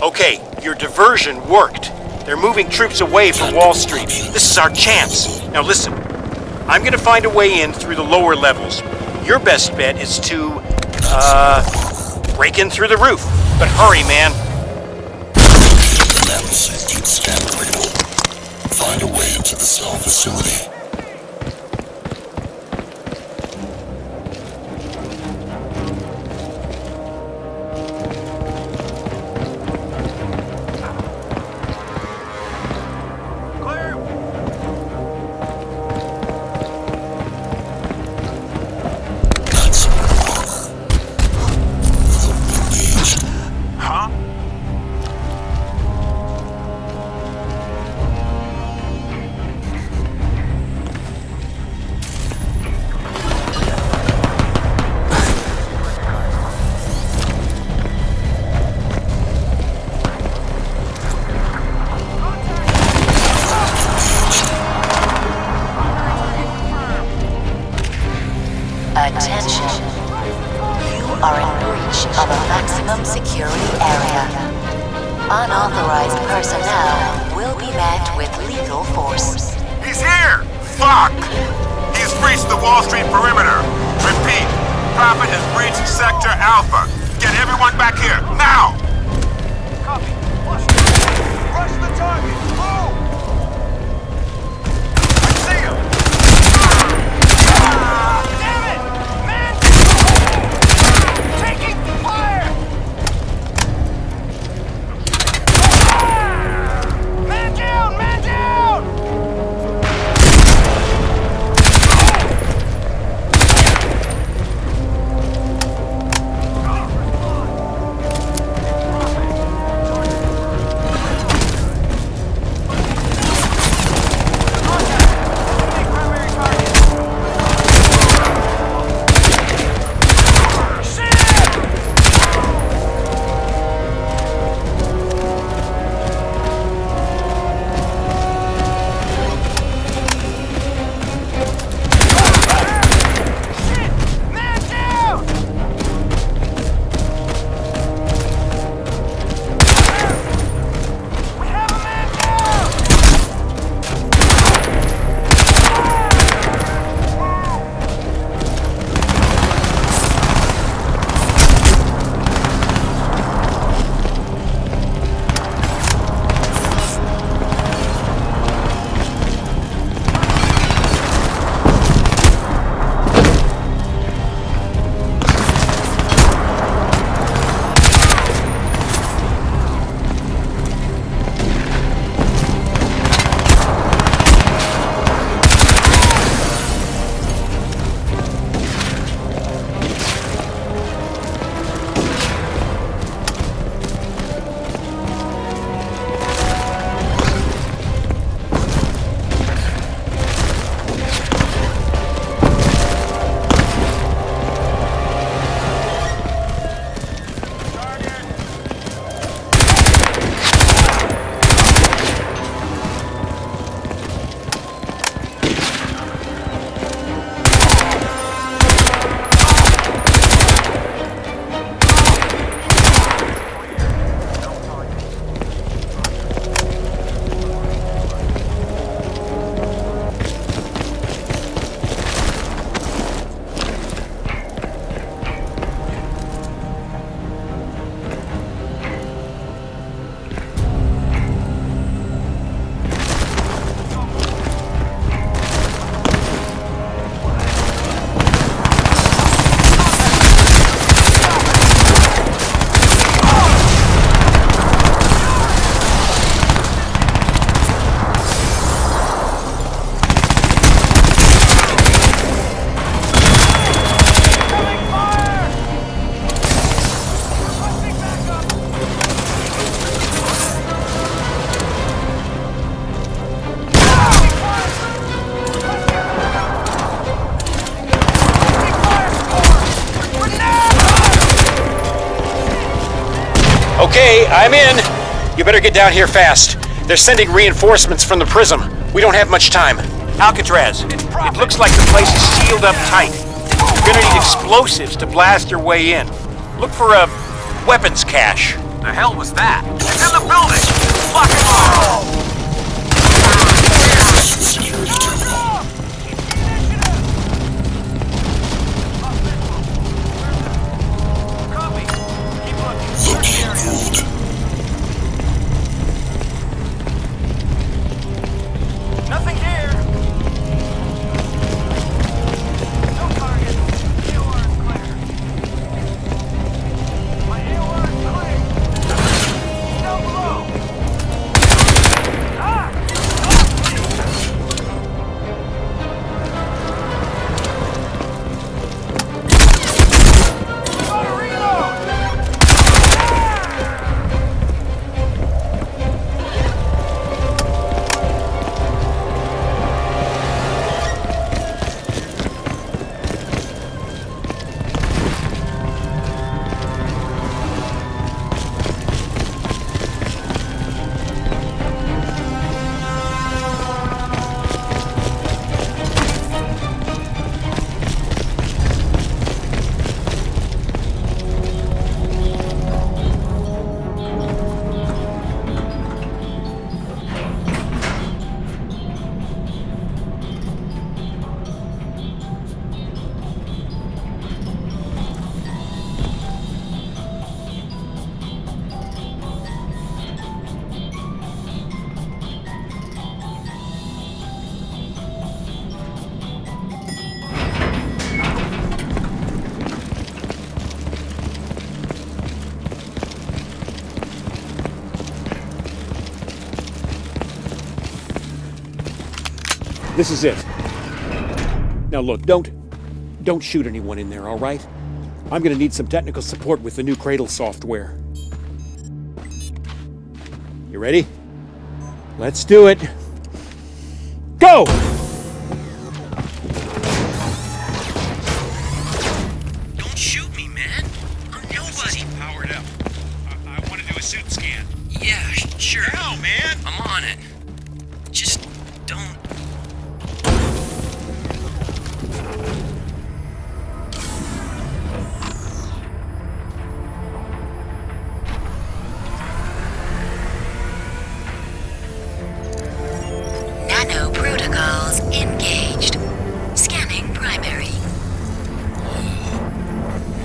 Okay, your diversion worked. They're moving troops away from Wall Street. This is our chance. Now listen, I'm gonna find a way in through the lower levels. Your best bet is to, break in through the roof. But hurry, man. Keep scan critical. Find a way into the cell facility. Attention. You are in breach of a maximum security area. Unauthorized personnel will be met with lethal force. He's here! Fuck! He's breached the Wall Street perimeter. Repeat, Prophet has breached Sector Alpha. Get everyone back here, now! Copy. Rush the target! Move! I see him! Damn it! Man! Taking fire! Man down! Man down! Okay, I'm in. You better get down here fast. They're sending reinforcements from the Prism. We don't have much time. Alcatraz, it looks like the place is sealed up tight. You're gonna need explosives to blast your way in. Look for a weapons cache. The hell was that? It's in the building! Fuck him off! Approach the security terminal. Locate Gould. Nothing here! No target. AOR is clear. My AOR is clear. Down below. Gotta reload! This is it. Now look, don't shoot anyone in there, all right? I'm gonna need some technical support with the new Cradle software. You ready? Let's do it. Go! Don't shoot me, man. I'm nobody. Powered up. I want to do a suit scan. Yeah, sure. Now, man! I'm on it. Just don't. Nano protocols engaged. Scanning primary.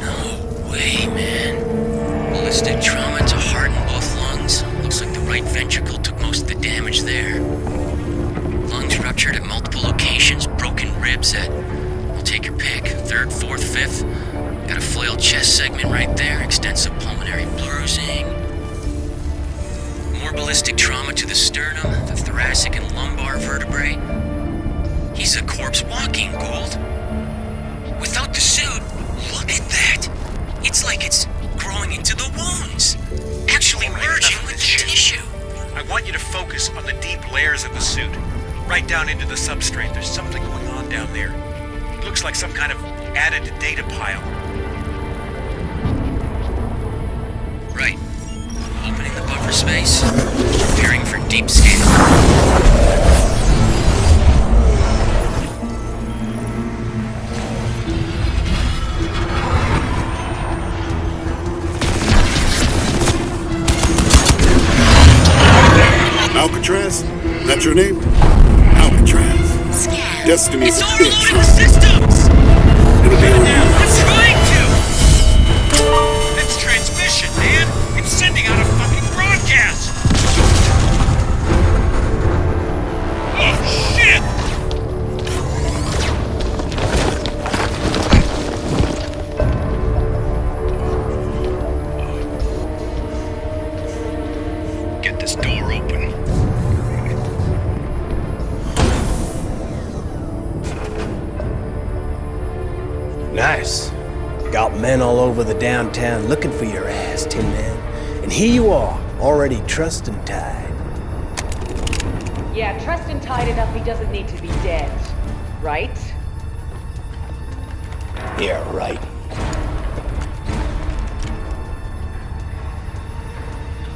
No way, man. Ballistic trauma to heart and both lungs. Looks like the right ventricle took most of the damage there. Lungs ruptured at multiple locations, broken ribs at, well, take your pick, 3rd, 4th, 5th. Got a flailed chest segment right there, extensive pulmonary bruising. More ballistic trauma to the sternum, the thoracic and lumbar vertebrae. He's a corpse walking, Gould. Without the suit, look at that. It's like it's growing into the wounds. Actually merging with the tissue. I want you to focus on the deep layers of the suit. Right down into the substrate. There's something going on down there. It looks like some kind of added data pile. Right. Opening the buffer space. Preparing for deep scan. Alcatraz? That's your name? Alcatraz. Scan. Destiny's It's a bitch, overloading the huh? systems! It'll be on you. I'm trying to! That's transmission, man! It's sending out a fucking broadcast! Oh, shit! Get this door open. Nice. Got men all over the downtown looking for your ass, Tin Man. And here you are, already trussed and tied. Yeah, trussed and tied enough he doesn't need to be dead. Right? Yeah, right.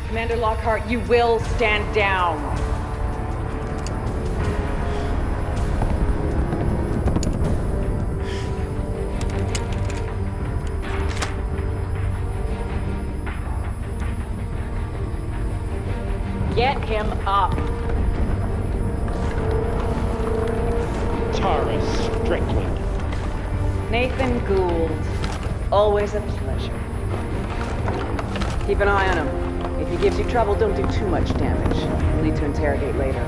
Commander Lockhart, you will stand down. him up. Tara Strickland. Nathan Gould. Always a pleasure. Keep an eye on him. If he gives you trouble, don't do too much damage. We'll need to interrogate later.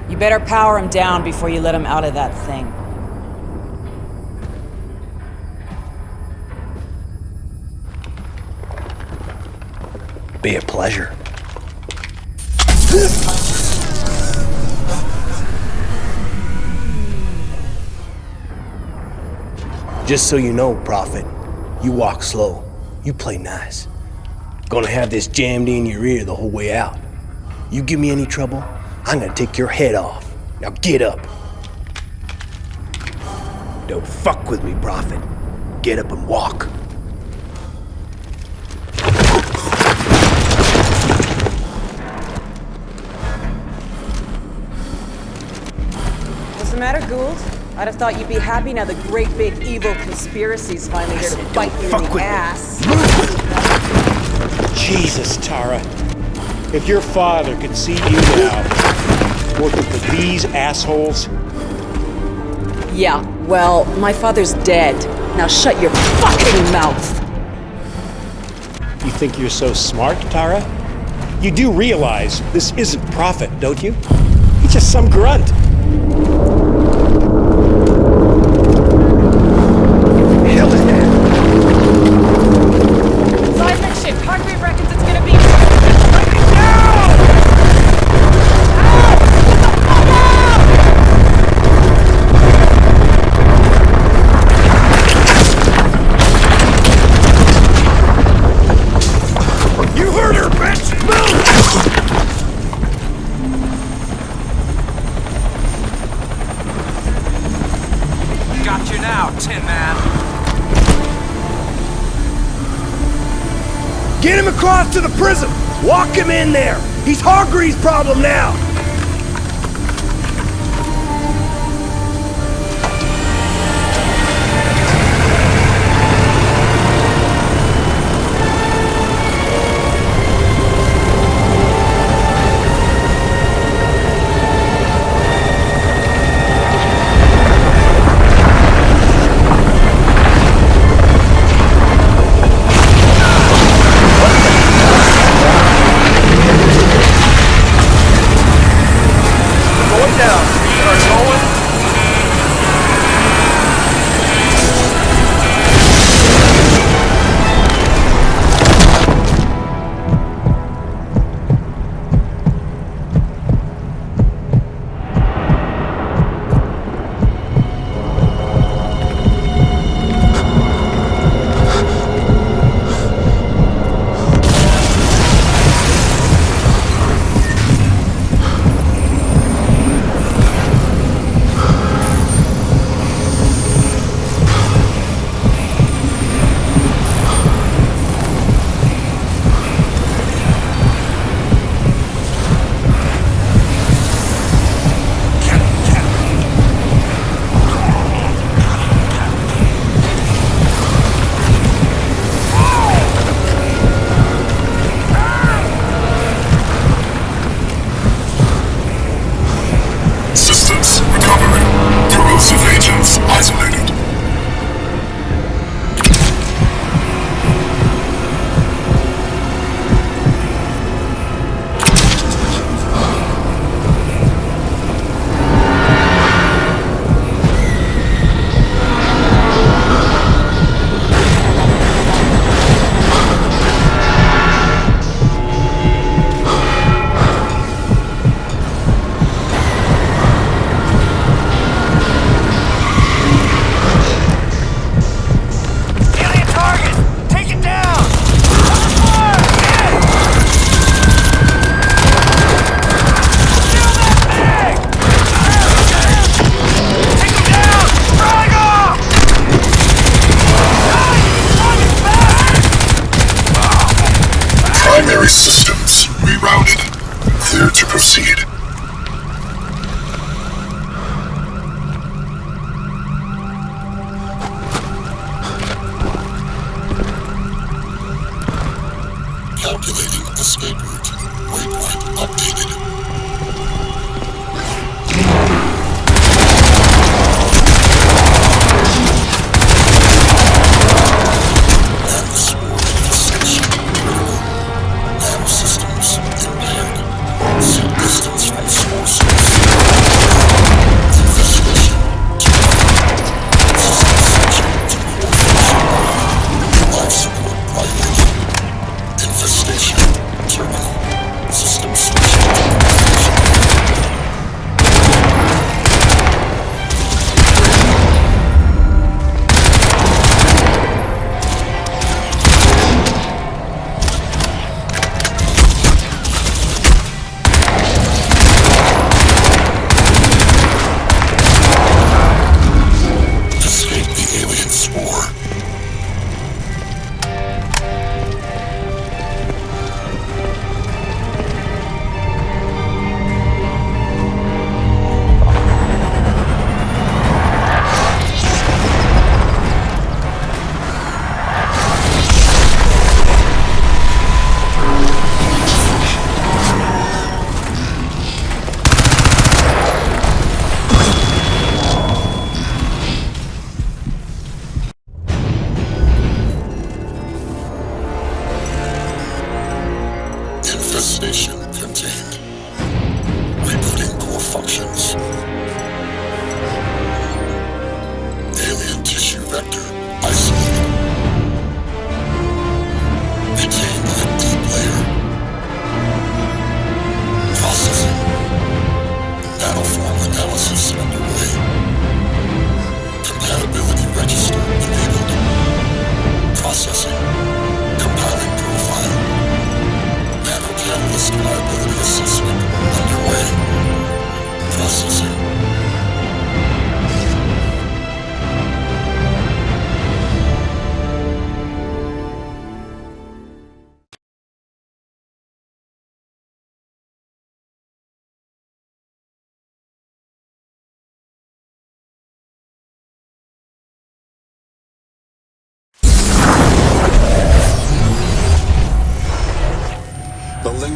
You better power him down before you let him out of that thing. Be a pleasure. Just so you know, Prophet, you walk slow. You play nice. Gonna have this jammed in your ear the whole way out. You give me any trouble, I'm gonna take your head off. Now get up. Don't fuck with me, Prophet. Get up and walk. What's the matter, Gould? I'd have thought you'd be happy now the great big evil conspiracy's finally here to bite you in the ass. Jesus, Tara. If your father could see you now, working for these assholes. Yeah, well, my father's dead. Now shut your fucking mouth! You think you're so smart, Tara? You do realize this isn't Prophet, don't you? He's just some grunt. Hell is that? Seismic shift. Hargreave reckons it's gonna be... You heard her, bitch! Move! Got you now, Tin Man. Get him across to the prison! Walk him in there! He's Hargreaves' problem now! Systems recovering. Corrosive agents isolated. Primary systems rerouted. Clear to proceed.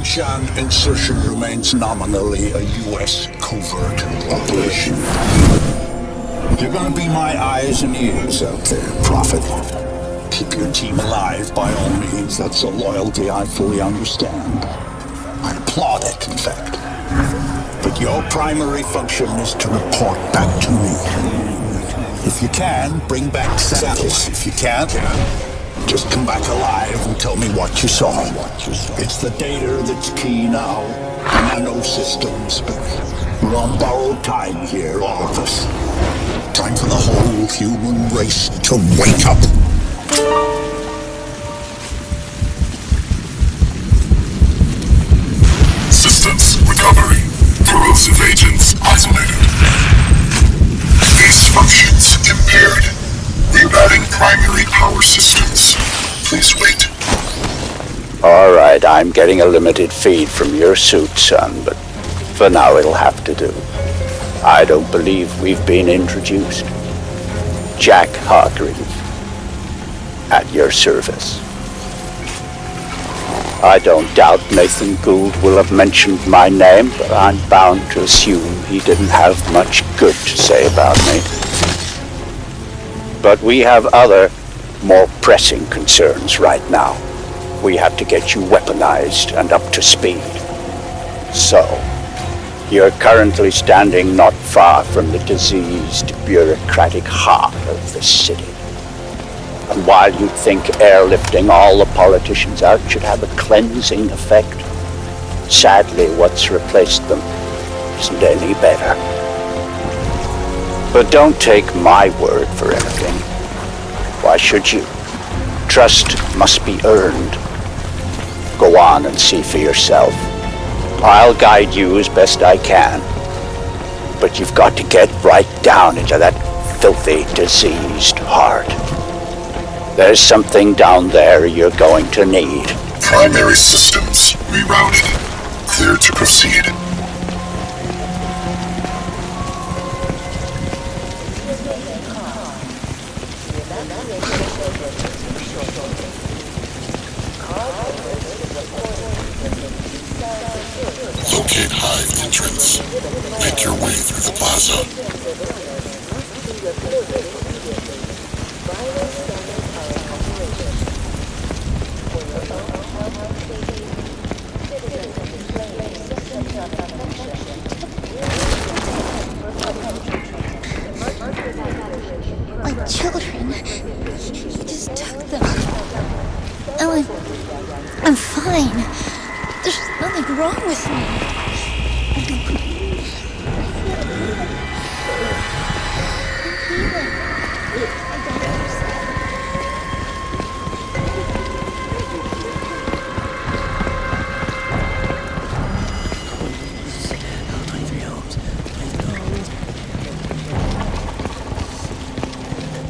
Liangshan insertion remains nominally a U.S. covert operation. You're gonna be my eyes and ears out there, Prophet. Keep your team alive by all means. That's a loyalty I fully understand. I applaud it, in fact. But your primary function is to report back to me. If you can, bring back samples. If you can't, just come back alive and tell me what you saw. It's the data that's key now. Nanosystems, but we're on borrowed time here, all of us. Time for the whole human race to wake up. Systems recovery. Corrosive agents isolated. Base functions impaired. Rerouting primary power systems. Please wait. Alright, I'm getting a limited feed from your suit, son, but for now it'll have to do. I don't believe we've been introduced. Jack Hargreave, at your service. I don't doubt Nathan Gould will have mentioned my name, but I'm bound to assume he didn't have much good to say about me. But we have other, more pressing concerns right now. We have to get you weaponized and up to speed. So, you're currently standing not far from the diseased, bureaucratic heart of the city. And while you think airlifting all the politicians out should have a cleansing effect, sadly what's replaced them isn't any better. But don't take my word for anything. Why should you? Trust must be earned. Go on and see for yourself. I'll guide you as best I can. But you've got to get right down into that filthy, diseased heart. There's something down there you're going to need. Primary systems rerouted. Clear to proceed. Locate hive entrance. Make your way through the plaza. My children. He just took them. Ellen, I'm fine. There's nothing wrong with me.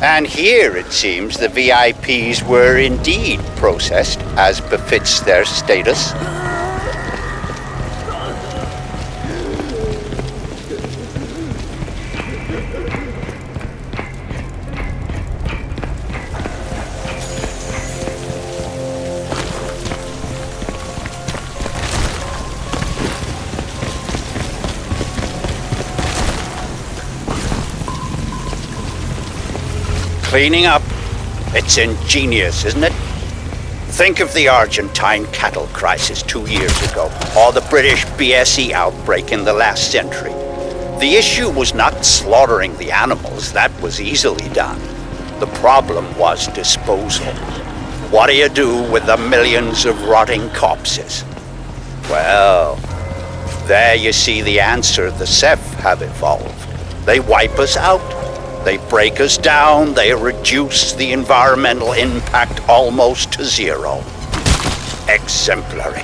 And here, it seems, the VIPs were indeed processed as befits their status. Cleaning up. It's ingenious, isn't it? Think of the Argentine cattle crisis 2 years ago, or the British BSE outbreak in the last century. The issue was not slaughtering the animals, that was easily done. The problem was disposal. What do you do with the millions of rotting corpses? Well, there you see the answer the Ceph have evolved. They wipe us out. They break us down, they reduce the environmental impact almost to zero. Exemplary.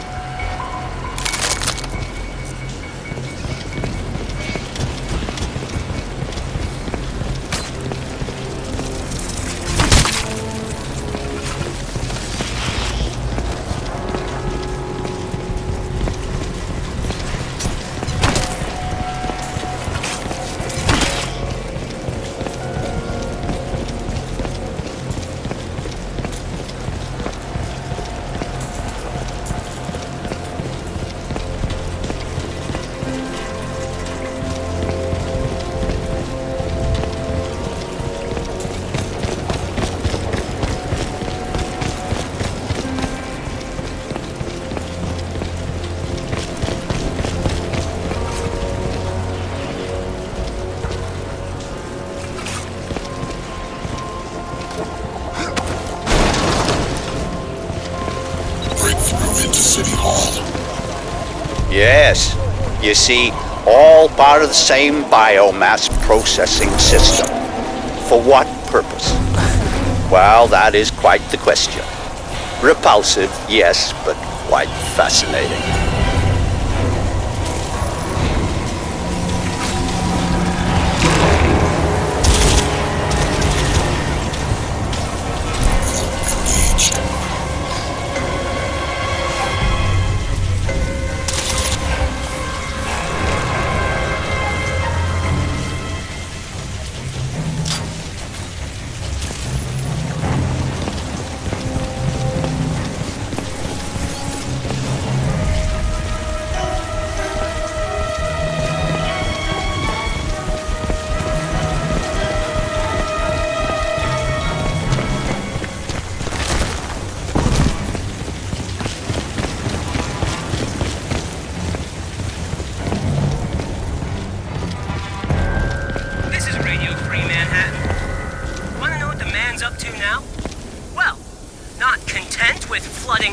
Yes. You see, all part of the same biomass processing system. For what purpose? Well, that is quite the question. Repulsive, yes, but quite fascinating.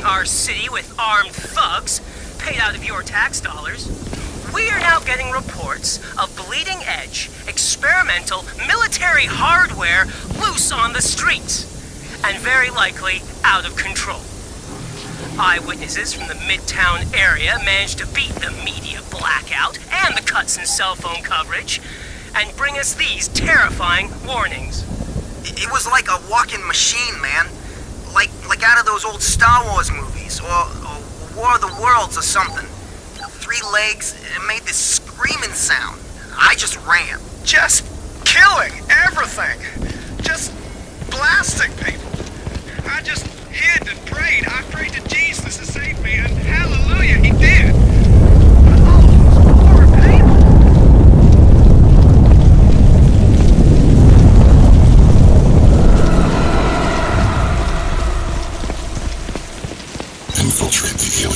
Our city with armed thugs, paid out of your tax dollars. We are now getting reports of bleeding-edge, experimental military hardware loose on the streets, and very likely out of control. Eyewitnesses from the Midtown area managed to beat the media blackout and the cuts in cell phone coverage, and bring us these terrifying warnings. It was like a walking machine, man. Like out of those old Star Wars movies, or War of the Worlds or something. 3 legs, it made this screaming sound. I just ran. Just killing everything. Just blasting people. I just hid and prayed. I prayed to Jesus to save me, and hallelujah, he did.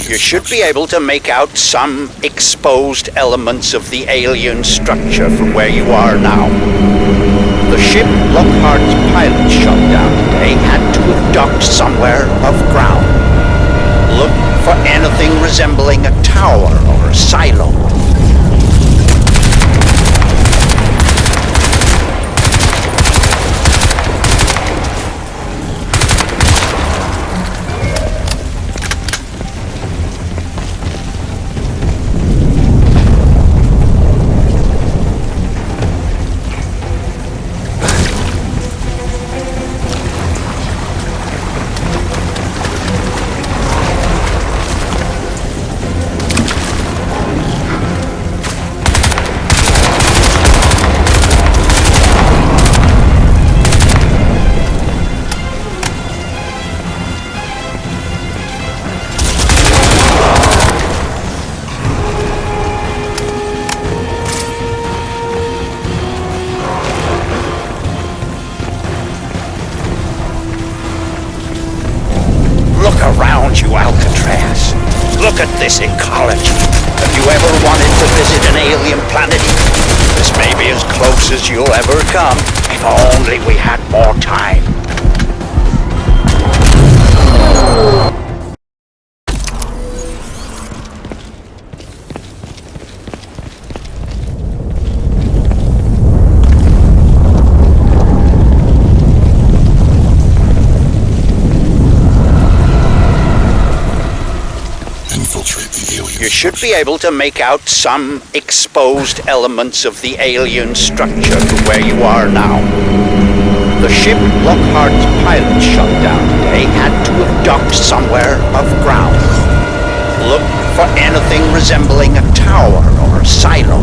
You should be able to make out some exposed elements of the alien structure from where you are now. The ship Lockhart's pilot shot down today had to have docked somewhere above ground. Look for anything resembling a tower or a silo. Look at this ecology. Have you ever wanted to visit an alien planet? This may be as close as you'll ever come, if only we had more time. You should be able to make out some exposed elements of the alien structure from where you are now. The ship Lockhart's pilot shot down today had to have docked somewhere above ground. Look for anything resembling a tower or a silo.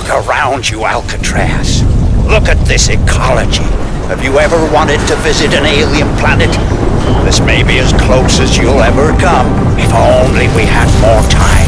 Look around you, Alcatraz. Look at this ecology. Have you ever wanted to visit an alien planet? This may be as close as you'll ever come, if only we had more time.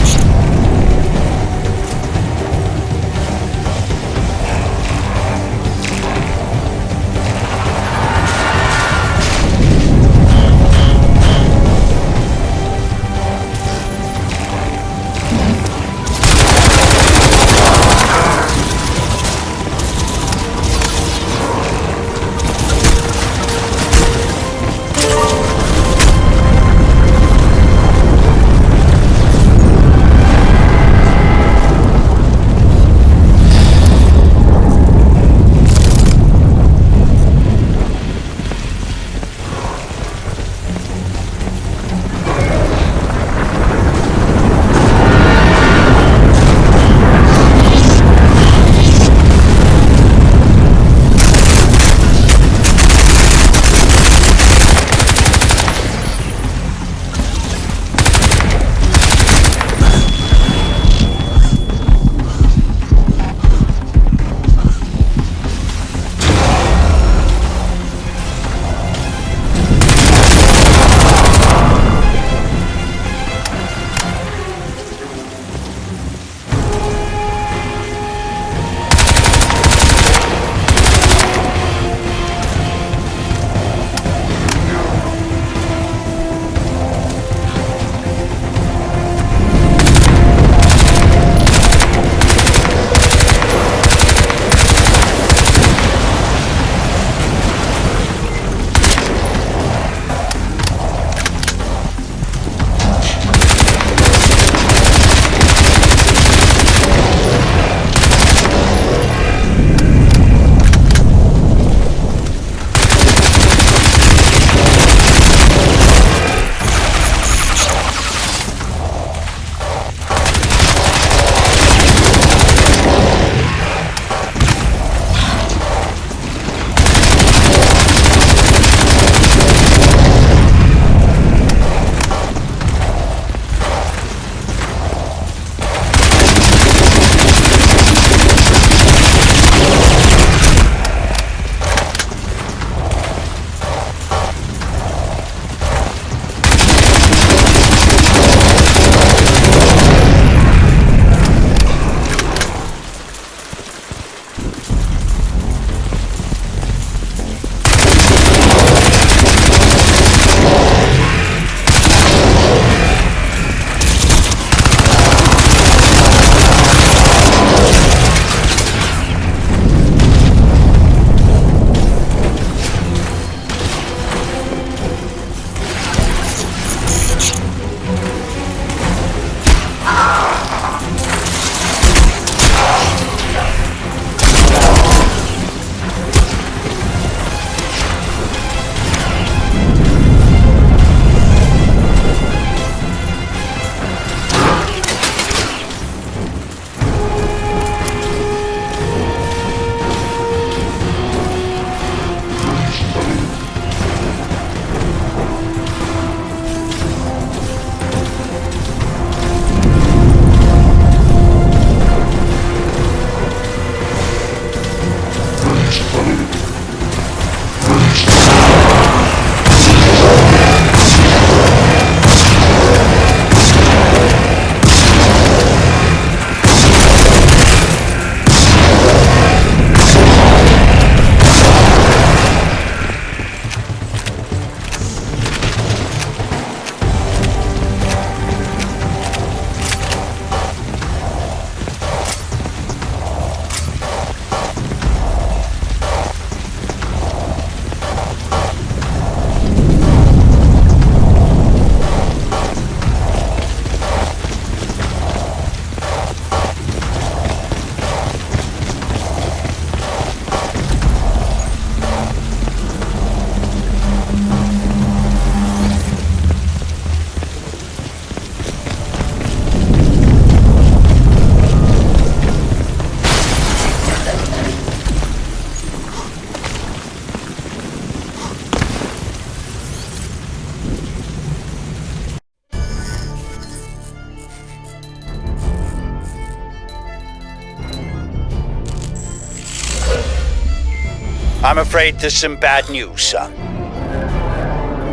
I'm afraid there's some bad news, son.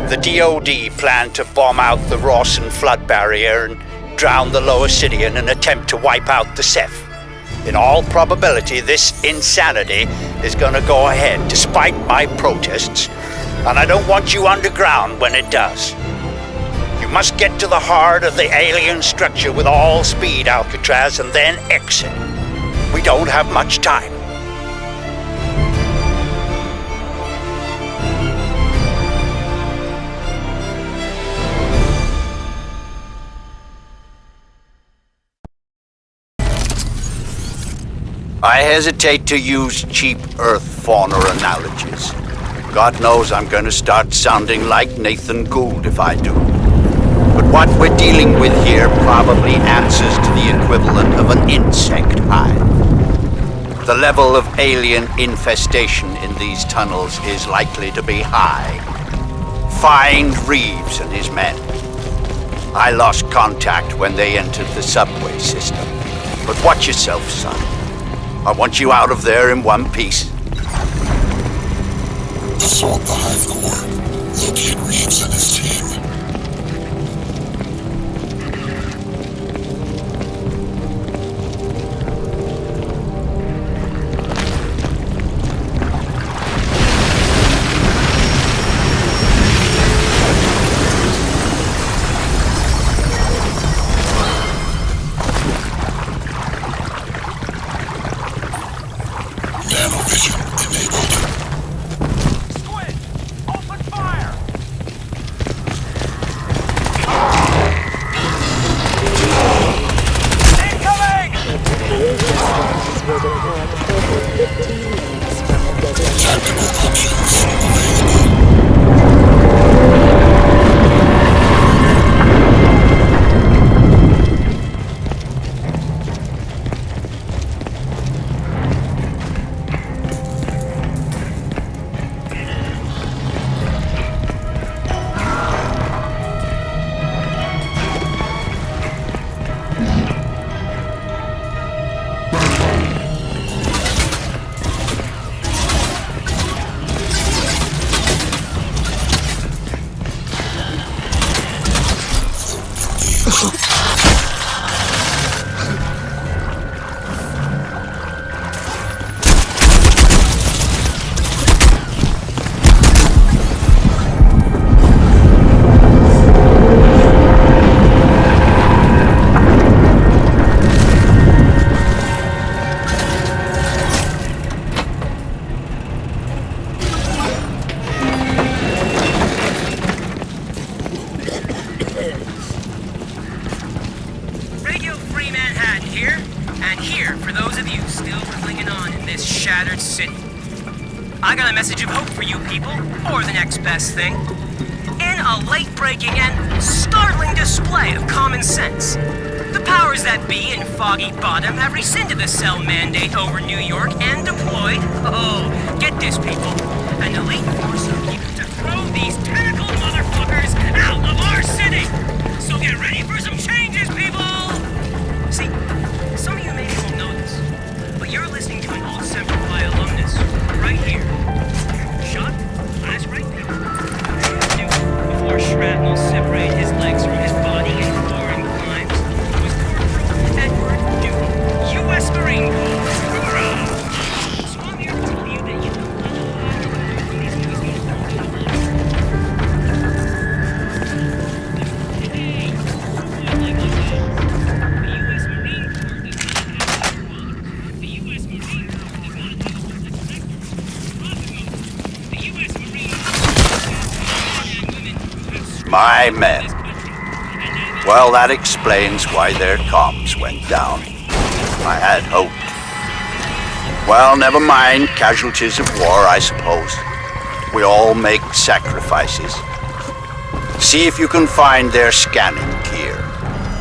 The DoD planned to bomb out the Rawson flood barrier and drown the lower city in an attempt to wipe out the Ceph. In all probability, this insanity is gonna go ahead despite my protests, and I don't want you underground when it does. You must get to the heart of the alien structure with all speed, Alcatraz, and then exit. We don't have much time. I hesitate to use cheap Earth fauna analogies. God knows I'm going to start sounding like Nathan Gould if I do. But what we're dealing with here probably answers to the equivalent of an insect hive. The level of alien infestation in these tunnels is likely to be high. Find Reeves and his men. I lost contact when they entered the subway system. But watch yourself, son. I want you out of there in one piece. Assault the Hive Core. Locate Reeves and his team. Nanovision enabled. Squid! Open fire! Incoming! Tactical options available. Radio Free Manhattan here, and here for those of you still clinging on in this shattered city. I got a message of hope for you people, or the next best thing. In a late-breaking and startling display of common sense, the powers that be in Foggy Bottom have rescinded the cell mandate over New York and deployed, get this people, an elite force of you to throw these tentacled motherfuckers out of our city! So get ready for some changes, people! See, some of you maybe won't know this, but you're listening to an old Semper Fi alumnus right here. Shot, eyes right there. Before shrapnel separated his legs from his body in foreign climes, was Corporal Edward Newton, U.S. Marine Corps. Hoorah! So I'm here to tell you that you don't want to lie. These movies going to My men. Well, that explains why their comms went down. I had hoped. Well, never mind. Casualties of war, I suppose. We all make sacrifices. See if you can find their scanning gear.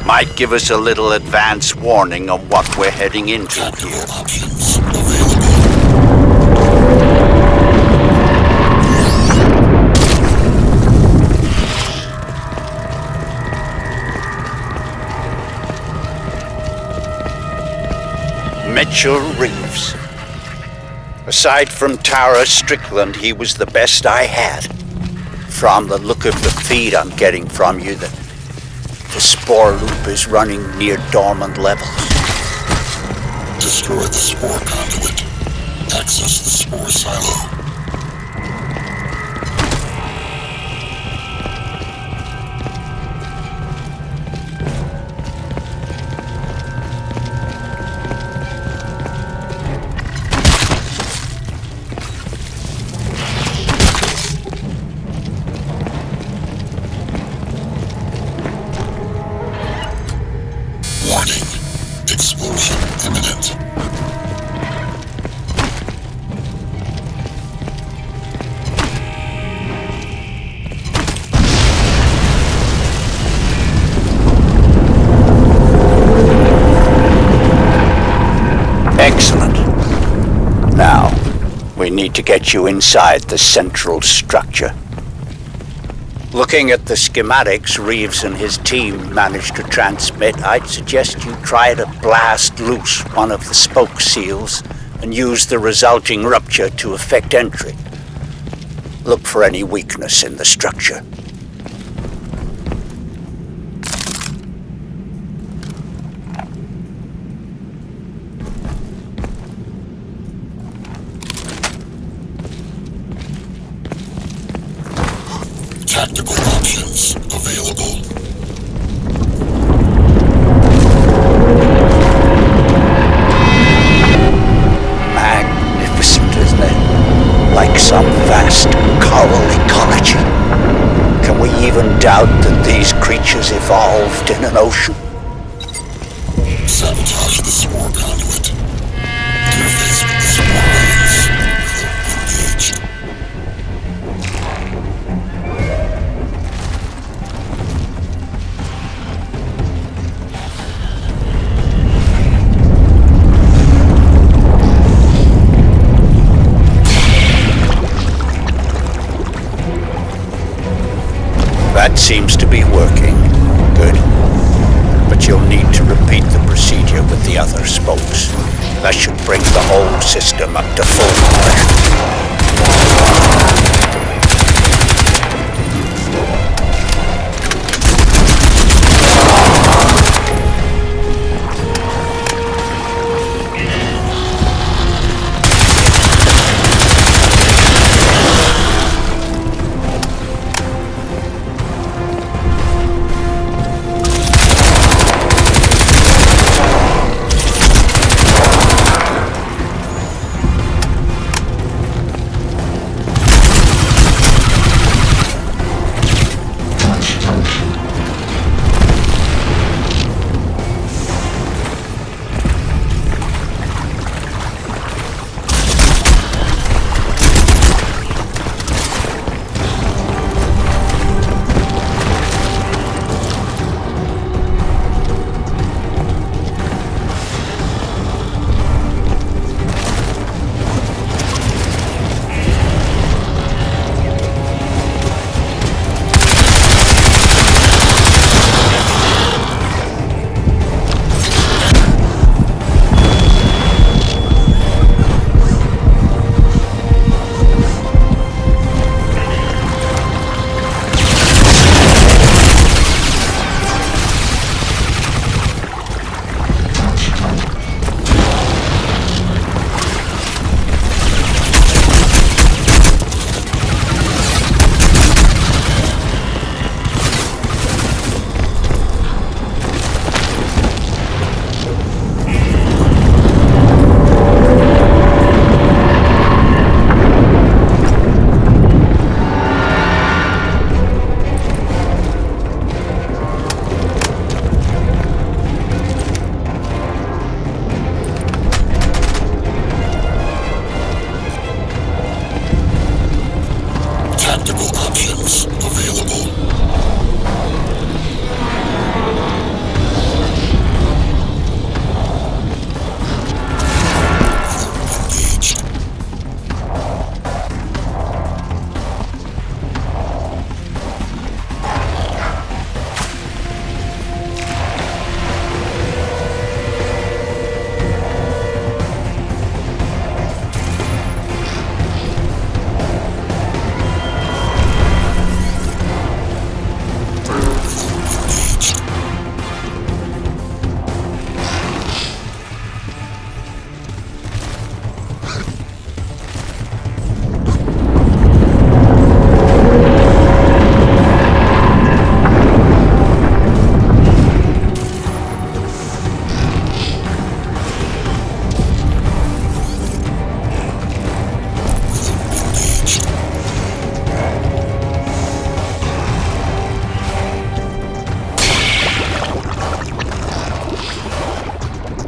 Might give us a little advance warning on what we're heading into here. Options available. Mitchell Reeves. Aside from Tara Strickland, he was the best I had. From the look of the feed I'm getting from you, the spore loop is running near dormant levels. Destroy the spore conduit. Access the spore silo. Explosion imminent. Excellent. Now, we need to get you inside the central structure. Looking at the schematics Reeves and his team managed to transmit, I'd suggest you try to blast loose one of the spoke seals and use the resulting rupture to effect entry. Look for any weakness in the structure. Tactical options available. Magnificent, isn't it? Like some vast coral ecology. Can we even doubt that these creatures evolved in an ocean? Sabotage the spore conduit. Interface with the spore veins. Engaged. That seems to be working. Good. But you'll need to repeat the procedure with the other spokes. That should bring the whole system up to full pressure.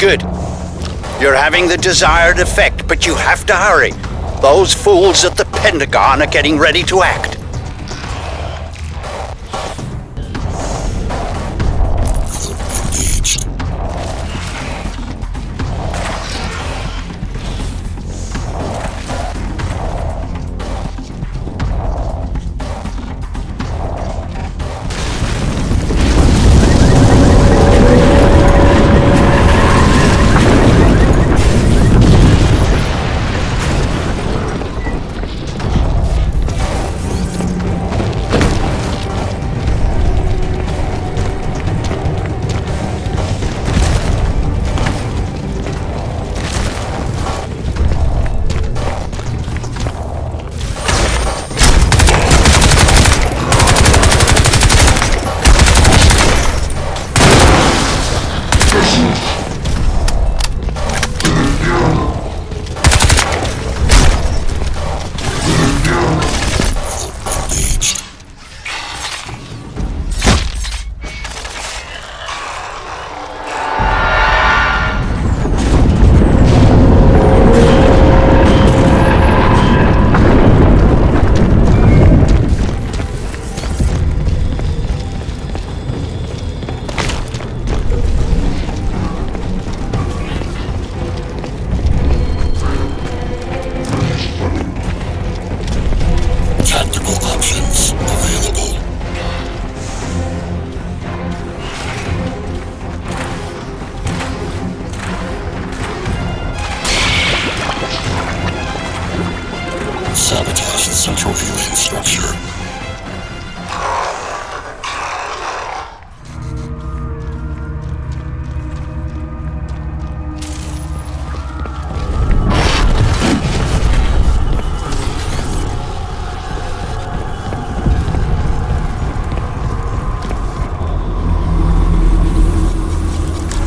Good. You're having the desired effect, but you have to hurry. Those fools at the Pentagon are getting ready to act. Sabotage the central alien structure.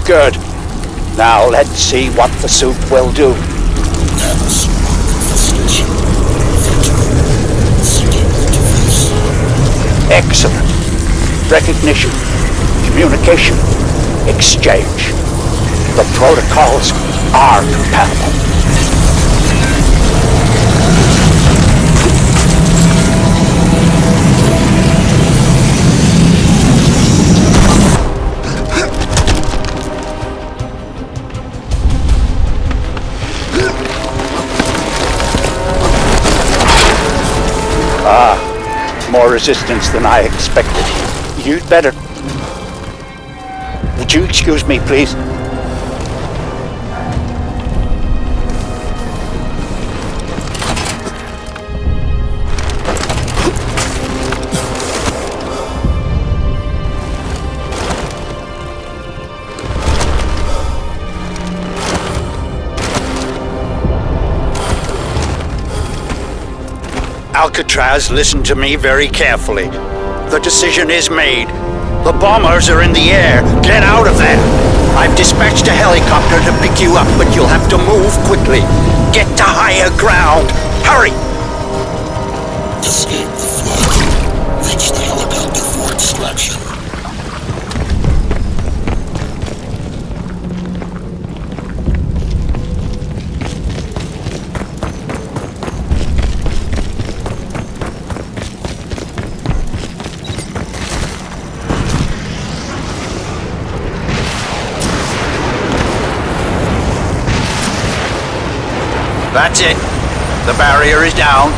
Good. Now let's see what the suit will do. Excellent. Recognition, communication, exchange. The protocols are compatible. More resistance than I expected. You'd better... Would you excuse me, please? Alcatraz, listen to me very carefully. The decision is made. The bombers are in the air. Get out of there. I've dispatched a helicopter to pick you up, but you'll have to move quickly. Get to higher ground. Hurry! Escape the flood. Reach the helicopter for extraction. That's it. The barrier is down.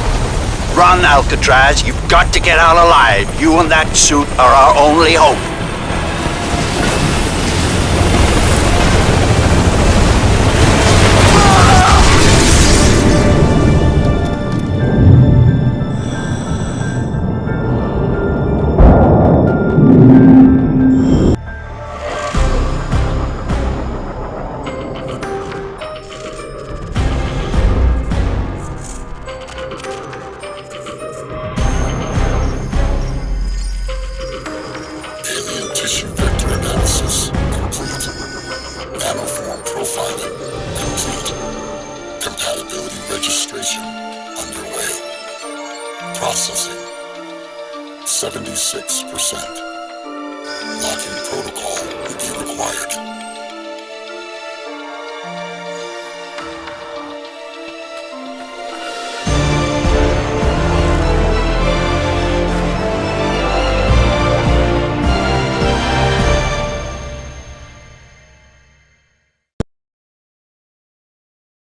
Run, Alcatraz. You've got to get out alive. You and that suit are our only hope. Tissue vector analysis complete. Nanoform profiling complete. Compatibility registration underway. Processing 76%. Locking protocol will be required.